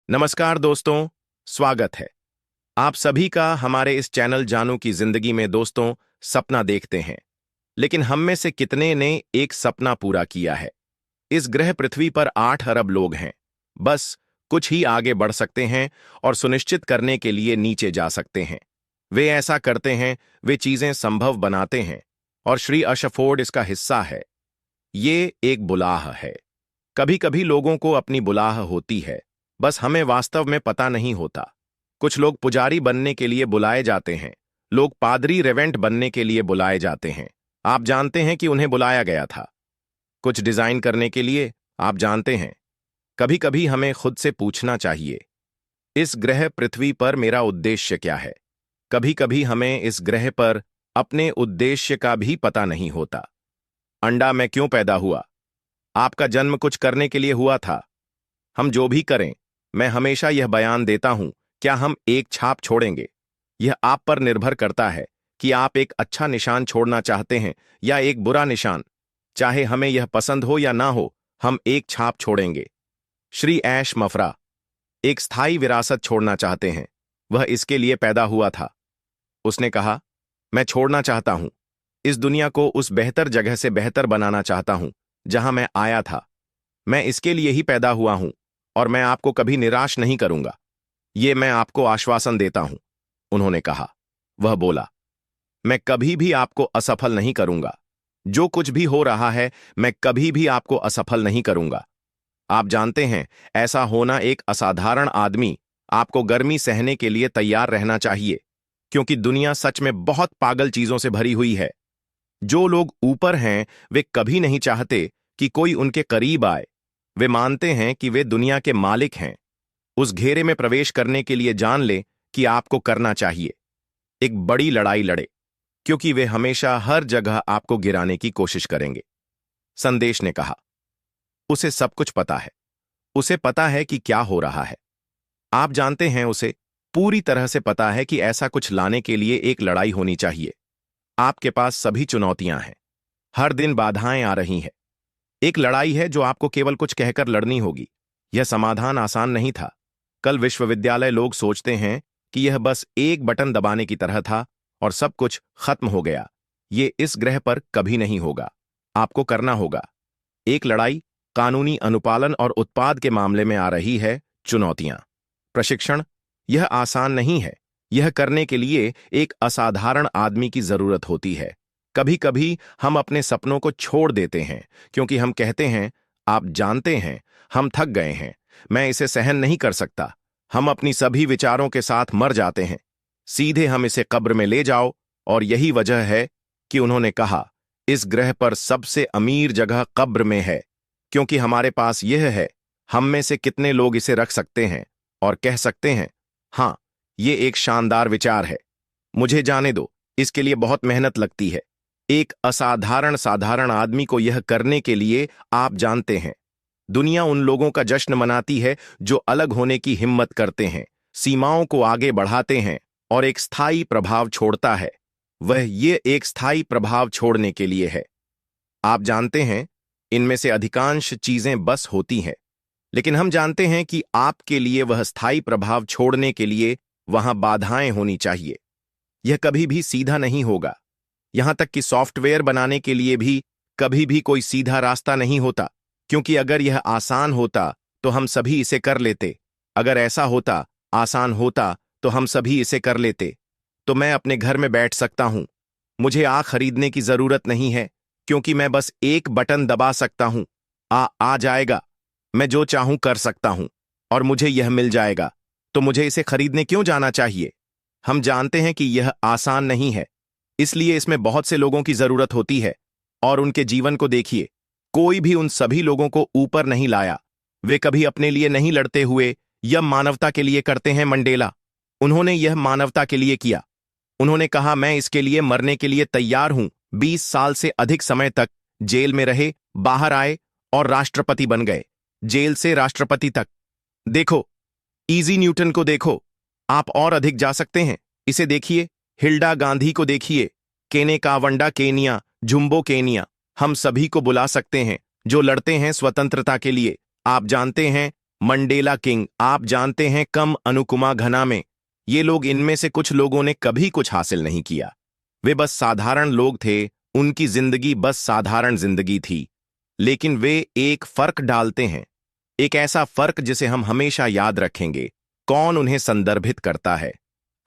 नमस्कार दोस्तों, स्वागत है आप सभी का हमारे इस चैनल जानू की जिंदगी में। दोस्तों, सपना देखते हैं, लेकिन हम में से कितने ने एक सपना पूरा किया है? इस ग्रह पृथ्वी पर 8 अरब लोग हैं। बस कुछ ही आगे बढ़ सकते हैं और सुनिश्चित करने के लिए नीचे जा सकते हैं। वे ऐसा करते हैं, वे चीजें संभव बनाते हैं, और श्री अशफोर्ड इसका हिस्सा है। ये एक बुलाह है। कभी कभी लोगों को अपनी बुलाह होती है, बस हमें वास्तव में पता नहीं होता। कुछ लोग पुजारी बनने के लिए बुलाए जाते हैं, लोग पादरी रेवेंट बनने के लिए बुलाए जाते हैं। आप जानते हैं कि उन्हें बुलाया गया था। कुछ डिजाइन करने के लिए, आप जानते हैं। कभी कभी हमें खुद से पूछना चाहिए, इस ग्रह पृथ्वी पर मेरा उद्देश्य क्या है? कभी कभी हमें इस ग्रह पर अपने उद्देश्य का भी पता नहीं होता। अंडा में क्यों पैदा हुआ? आपका जन्म कुछ करने के लिए हुआ था। हम जो भी करें, मैं हमेशा यह बयान देता हूं, क्या हम एक छाप छोड़ेंगे? यह आप पर निर्भर करता है कि आप एक अच्छा निशान छोड़ना चाहते हैं या एक बुरा निशान। चाहे हमें यह पसंद हो या ना हो, हम एक छाप छोड़ेंगे। श्री ऐश मफरा एक स्थायी विरासत छोड़ना चाहते हैं। वह इसके लिए पैदा हुआ था। उसने कहा, मैं छोड़ना चाहता हूं। इस दुनिया को उस बेहतर जगह से बेहतर बनाना चाहता हूं जहां मैं आया था। मैं इसके लिए ही पैदा हुआ हूं, और मैं आपको कभी निराश नहीं करूंगा। ये मैं आपको आश्वासन देता हूं, उन्होंने कहा। वह बोला, मैं कभी भी आपको असफल नहीं करूंगा। जो कुछ भी हो रहा है, मैं कभी भी आपको असफल नहीं करूंगा। आप जानते हैं, ऐसा होना एक असाधारण आदमी आपको गर्मी सहने के लिए तैयार रहना चाहिए, क्योंकि दुनिया सच में बहुत पागल चीजों से भरी हुई है। जो लोग ऊपर हैं, वे कभी नहीं चाहते कि कोई उनके करीब आए। वे मानते हैं कि वे दुनिया के मालिक हैं। उस घेरे में प्रवेश करने के लिए जान ले कि आपको करना चाहिए। एक बड़ी लड़ाई लड़े, क्योंकि वे हमेशा हर जगह आपको गिराने की कोशिश करेंगे। संदेश ने कहा, उसे सब कुछ पता है। उसे पता है कि क्या हो रहा है। आप जानते हैं, उसे पूरी तरह से पता है कि ऐसा कुछ लाने के लिए एक लड़ाई होनी चाहिए। आपके पास सभी चुनौतियां हैं। हर दिन बाधाएं आ रही हैं। एक लड़ाई है जो आपको केवल कुछ कहकर लड़नी होगी। यह समाधान आसान नहीं था। कल विश्वविद्यालय लोग सोचते हैं कि यह बस एक बटन दबाने की तरह था और सब कुछ खत्म हो गया। ये इस ग्रह पर कभी नहीं होगा। आपको करना होगा। एक लड़ाई कानूनी अनुपालन और उत्पाद के मामले में आ रही है। चुनौतियां, प्रशिक्षण, यह आसान नहीं है। यह करने के लिए एक असाधारण आदमी की जरूरत होती है। कभी कभी हम अपने सपनों को छोड़ देते हैं क्योंकि हम कहते हैं, आप जानते हैं, हम थक गए हैं, मैं इसे सहन नहीं कर सकता। हम अपनी सभी विचारों के साथ मर जाते हैं। सीधे हम इसे कब्र में ले जाओ। और यही वजह है कि उन्होंने कहा, इस ग्रह पर सबसे अमीर जगह कब्र में है, क्योंकि हमारे पास यह है। हम में से कितने लोग इसे रख सकते हैं और कह सकते हैं, हां, ये एक शानदार विचार है, मुझे जाने दो। इसके लिए बहुत मेहनत लगती है। एक असाधारण साधारण आदमी को यह करने के लिए, आप जानते हैं, दुनिया उन लोगों का जश्न मनाती है जो अलग होने की हिम्मत करते हैं, सीमाओं को आगे बढ़ाते हैं और एक स्थायी प्रभाव छोड़ता है। वह ये एक स्थायी प्रभाव छोड़ने के लिए है। आप जानते हैं, इनमें से अधिकांश चीजें बस होती हैं, लेकिन हम जानते हैं कि आपके लिए वह स्थायी प्रभाव छोड़ने के लिए वहां बाधाएं होनी चाहिए। यह कभी भी सीधा नहीं होगा। यहां तक कि सॉफ्टवेयर बनाने के लिए भी कभी भी कोई सीधा रास्ता नहीं होता, क्योंकि अगर यह आसान होता तो हम सभी इसे कर लेते। अगर ऐसा होता, आसान होता, तो हम सभी इसे कर लेते। तो मैं अपने घर में बैठ सकता हूं। मुझे आ खरीदने की जरूरत नहीं है, क्योंकि मैं बस एक बटन दबा सकता हूं। आ जाएगा। मैं जो चाहूं कर सकता हूं और मुझे यह मिल जाएगा। तो मुझे इसे खरीदने क्यों जाना चाहिए? हम जानते हैं कि यह आसान नहीं है, इसलिए इसमें बहुत से लोगों की जरूरत होती है। और उनके जीवन को देखिए, कोई भी उन सभी लोगों को ऊपर नहीं लाया। वे कभी अपने लिए नहीं लड़ते हुए, यह मानवता के लिए करते हैं। मंडेला, उन्होंने यह मानवता के लिए किया। उन्होंने कहा, मैं इसके लिए मरने के लिए तैयार हूं। 20 साल से अधिक समय तक जेल में रहे, बाहर आए और राष्ट्रपति बन गए। जेल से राष्ट्रपति तक। देखो, इजी न्यूटन को देखो। आप और अधिक जा सकते हैं। इसे देखिए, हिल्डा गांधी को देखिए, केनेकावंडा केनिया, जुम्बो केनिया। हम सभी को बुला सकते हैं जो लड़ते हैं स्वतंत्रता के लिए। आप जानते हैं, मंडेला किंग, आप जानते हैं, कम अनुकुमा घना में। ये लोग, इनमें से कुछ लोगों ने कभी कुछ हासिल नहीं किया। वे बस साधारण लोग थे, उनकी जिंदगी बस साधारण जिंदगी थी। लेकिन वे एक फर्क डालते हैं, एक ऐसा फर्क जिसे हम हमेशा याद रखेंगे। कौन उन्हें संदर्भित करता है?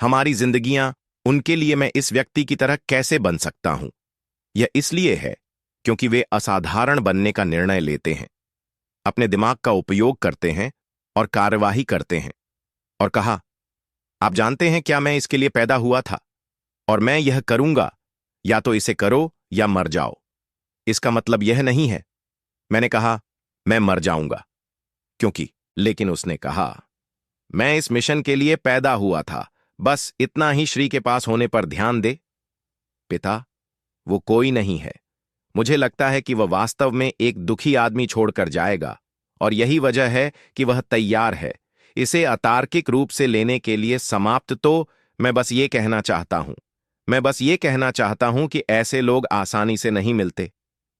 हमारी जिंदगियां, उनके लिए मैं इस व्यक्ति की तरह कैसे बन सकता हूं? यह इसलिए है क्योंकि वे असाधारण बनने का निर्णय लेते हैं, अपने दिमाग का उपयोग करते हैं और कार्यवाही करते हैं। और कहा, आप जानते हैं क्या, मैं इसके लिए पैदा हुआ था और मैं यह करूंगा, या तो इसे करो या मर जाओ। इसका मतलब यह नहीं है। मैंने कहा, मैं मर जाऊंगा क्योंकि, लेकिन उसने कहा, मैं इस मिशन के लिए पैदा हुआ था, बस इतना ही। श्री के पास होने पर ध्यान दे। पिता, वो कोई नहीं है। मुझे लगता है कि वह वास्तव में एक दुखी आदमी छोड़कर जाएगा, और यही वजह है कि वह तैयार है इसे अतार्किक रूप से लेने के लिए। समाप्त। तो मैं बस ये कहना चाहता हूं, मैं बस ये कहना चाहता हूं कि ऐसे लोग आसानी से नहीं मिलते।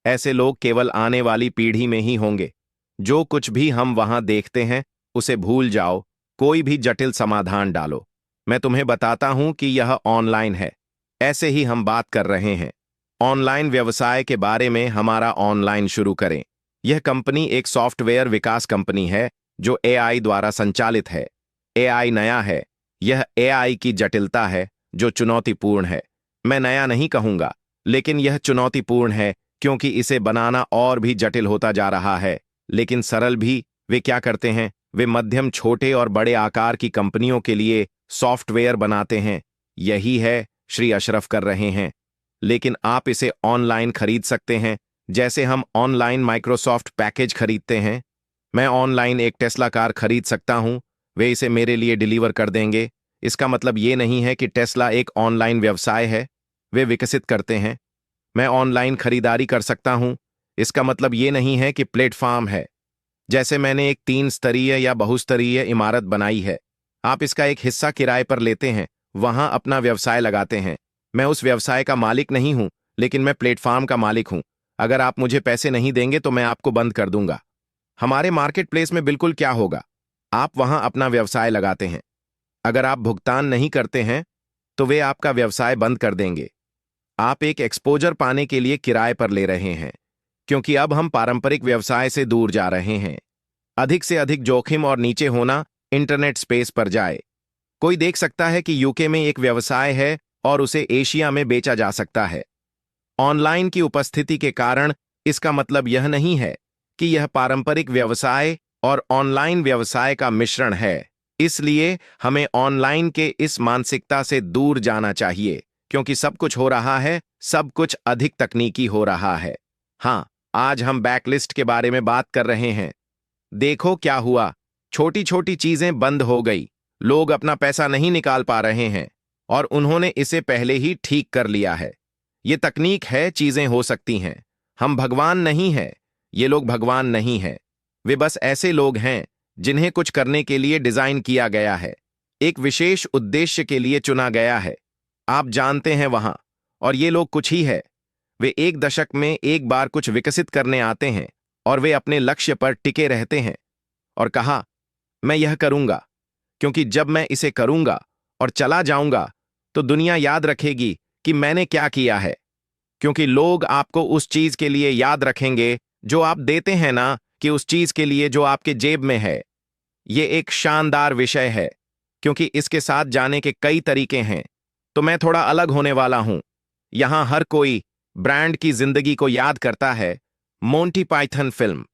ऐसे लोग केवल आने वाली पीढ़ी में ही होंगे। जो कुछ भी हम वहां देखते हैं उसे भूल जाओ, कोई भी जटिल समाधान डालो। मैं तुम्हें बताता हूं कि यह ऑनलाइन है। ऐसे ही हम बात कर रहे हैं ऑनलाइन व्यवसाय के बारे में। हमारा ऑनलाइन शुरू करें। यह कंपनी एक सॉफ्टवेयर विकास कंपनी है जो एआई द्वारा संचालित है। एआई नया है। यह एआई की जटिलता है जो चुनौतीपूर्ण है। मैं नया नहीं कहूंगा, लेकिन यह चुनौतीपूर्ण है क्योंकि इसे बनाना और भी जटिल होता जा रहा है, लेकिन सरल भी। वे क्या करते हैं? वे मध्यम, छोटे और बड़े आकार की कंपनियों के लिए सॉफ्टवेयर बनाते हैं। यही है श्री अशरफ कर रहे हैं। लेकिन आप इसे ऑनलाइन खरीद सकते हैं, जैसे हम ऑनलाइन माइक्रोसॉफ्ट पैकेज खरीदते हैं। मैं ऑनलाइन एक टेस्ला कार खरीद सकता हूं, वे इसे मेरे लिए डिलीवर कर देंगे। इसका मतलब ये नहीं है कि टेस्ला एक ऑनलाइन व्यवसाय है, वे विकसित करते हैं। मैं ऑनलाइन खरीदारी कर सकता हूं, इसका मतलब ये नहीं है कि प्लेटफॉर्म है, जैसे मैंने एक 3 स्तरीय या बहुस्तरीय इमारत बनाई है। आप इसका एक हिस्सा किराए पर लेते हैं, वहां अपना व्यवसाय लगाते हैं। मैं उस व्यवसाय का मालिक नहीं हूं, लेकिन मैं प्लेटफॉर्म का मालिक हूं। अगर आप मुझे पैसे नहीं देंगे तो मैं आपको बंद कर दूंगा। हमारे मार्केट प्लेस में बिल्कुल क्या होगा? आप वहां अपना व्यवसाय लगाते हैं। अगर आप भुगतान नहीं करते हैं तो वे आपका व्यवसाय बंद कर देंगे। आप एक एक्सपोजर पाने के लिए किराए पर ले रहे हैं, क्योंकि अब हम पारंपरिक व्यवसाय से दूर जा रहे हैं। अधिक से अधिक जोखिम और नीचे होना। इंटरनेट स्पेस पर जाए। कोई देख सकता है कि यूके में एक व्यवसाय है और उसे एशिया में बेचा जा सकता है। ऑनलाइन की उपस्थिति के कारण इसका मतलब यह नहीं है कि यह पारंपरिक व्यवसाय और ऑनलाइन व्यवसाय का मिश्रण है। इसलिए हमें ऑनलाइन के इस मानसिकता से दूर जाना चाहिए, क्योंकि सब कुछ हो रहा है, सब कुछ अधिक तकनीकी हो रहा है। हां, आज हम बैकलिस्ट के बारे में बात कर रहे हैं। देखो क्या हुआ, छोटी छोटी चीजें बंद हो गई। लोग अपना पैसा नहीं निकाल पा रहे हैं और उन्होंने इसे पहले ही ठीक कर लिया है। ये तकनीक है, चीजें हो सकती हैं। हम भगवान नहीं हैं। ये लोग भगवान नहीं हैं। वे बस ऐसे लोग हैं जिन्हें कुछ करने के लिए डिजाइन किया गया है, एक विशेष उद्देश्य के लिए चुना गया है। आप जानते हैं वहां, और ये लोग कुछ ही है। वे एक दशक में एक बार कुछ विकसित करने आते हैं और वे अपने लक्ष्य पर टिके रहते हैं। और कहा, मैं यह करूंगा क्योंकि जब मैं इसे करूंगा और चला जाऊंगा तो दुनिया याद रखेगी कि मैंने क्या किया है। क्योंकि लोग आपको उस चीज के लिए याद रखेंगे जो आप देते हैं, ना कि उस चीज के लिए जो आपके जेब में है। ये एक शानदार विषय है क्योंकि इसके साथ जाने के कई तरीके हैं। तो मैं थोड़ा अलग होने वाला हूं। यहां हर कोई ब्रांड की जिंदगी को याद करता है। मोंटी पाइथन फिल्म,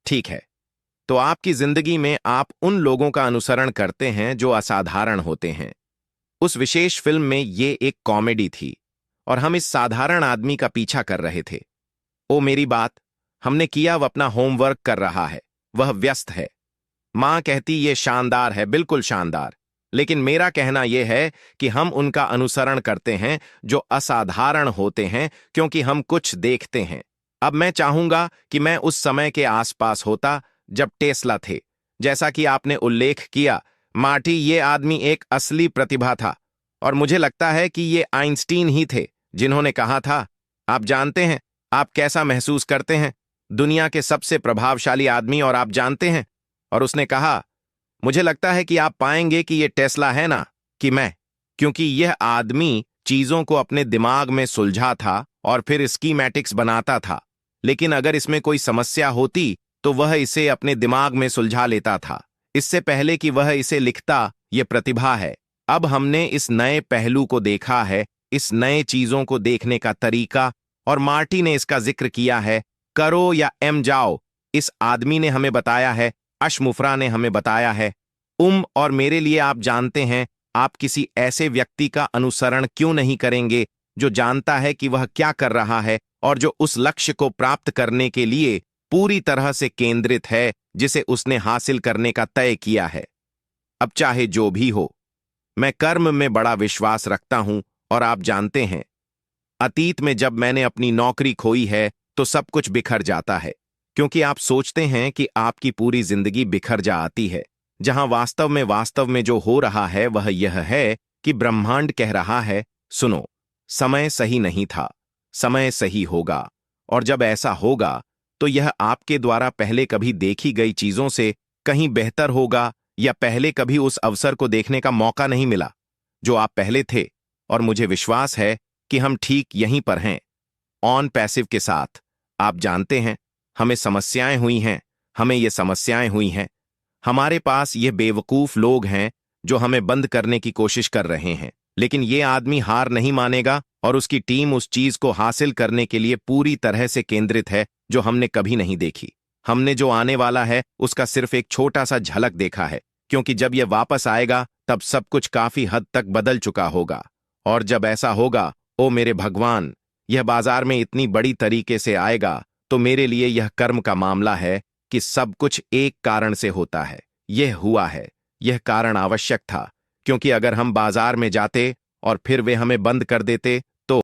ठीक है? तो आपकी जिंदगी में आप उन लोगों का अनुसरण करते हैं जो असाधारण होते हैं। उस विशेष फिल्म में ये एक कॉमेडी थी और हम इस साधारण आदमी का पीछा कर रहे थे। ओ मेरी बात, हमने किया, वह अपना होमवर्क कर रहा है, वह व्यस्त है। मां कहती ये शानदार है, बिल्कुल शानदार। लेकिन मेरा कहना यह है कि हम उनका अनुसरण करते हैं जो असाधारण होते हैं, क्योंकि हम कुछ देखते हैं। अब मैं चाहूंगा कि मैं उस समय के आसपास होता जब टेस्ला थे। जैसा कि आपने उल्लेख किया, मार्टी, ये आदमी एक असली प्रतिभा था, और मुझे लगता है कि ये आइंस्टीन ही थे जिन्होंने कहा था, आप जानते हैं आप कैसा महसूस करते हैं, दुनिया के सबसे प्रभावशाली आदमी, और आप जानते हैं और उसने कहा, मुझे लगता है कि आप पाएंगे कि ये टेस्ला है ना, कि मैं, क्योंकि यह आदमी चीजों को अपने दिमाग में सुलझा था और फिर स्कीमैटिक्स बनाता था। लेकिन अगर इसमें कोई समस्या होती तो वह इसे अपने दिमाग में सुलझा लेता था, इससे पहले कि वह इसे लिखता। यह प्रतिभा है। अब हमने इस नए पहलू को देखा है, इस नए चीजों को देखने का तरीका, और मार्टी ने इसका जिक्र किया है। करो या एम जाओ, इस आदमी ने हमें बताया है, अशमुफरा ने हमें बताया है। और मेरे लिए आप जानते हैं, आप किसी ऐसे व्यक्ति का अनुसरण क्यों नहीं करेंगे जो जानता है कि वह क्या कर रहा है और जो उस लक्ष्य को प्राप्त करने के लिए पूरी तरह से केंद्रित है जिसे उसने हासिल करने का तय किया है। अब चाहे जो भी हो, मैं कर्म में बड़ा विश्वास रखता हूं, और आप जानते हैं, अतीत में जब मैंने अपनी नौकरी खोई है तो सब कुछ बिखर जाता है, क्योंकि आप सोचते हैं कि आपकी पूरी जिंदगी बिखर जा आती है, जहां वास्तव में जो हो रहा है वह यह है कि ब्रह्मांड कह रहा है, सुनो, समय सही नहीं था, समय सही होगा, और जब ऐसा होगा तो यह आपके द्वारा पहले कभी देखी गई चीजों से कहीं बेहतर होगा, या पहले कभी उस अवसर को देखने का मौका नहीं मिला जो आप पहले थे। और मुझे विश्वास है कि हम ठीक यहीं पर हैं, ऑन पैसिव के साथ। आप जानते हैं, हमें समस्याएं हुई हैं, हमें ये समस्याएं हुई हैं। हमारे पास ये बेवकूफ लोग हैं जो हमें बंद करने की कोशिश कर रहे हैं, लेकिन ये आदमी हार नहीं मानेगा, और उसकी टीम उस चीज को हासिल करने के लिए पूरी तरह से केंद्रित है जो हमने कभी नहीं देखी। हमने जो आने वाला है उसका सिर्फ एक छोटा सा झलक देखा है, क्योंकि जब यह वापस आएगा तब सब कुछ काफी हद तक बदल चुका होगा। और जब ऐसा होगा, ओ मेरे भगवान, यह बाजार में इतनी बड़ी तरीके से आएगा, तो मेरे लिए यह कर्म का मामला है कि सब कुछ एक कारण से होता है। यह हुआ है, यह कारण आवश्यक था, क्योंकि अगर हम बाजार में जाते और फिर वे हमें बंद कर देते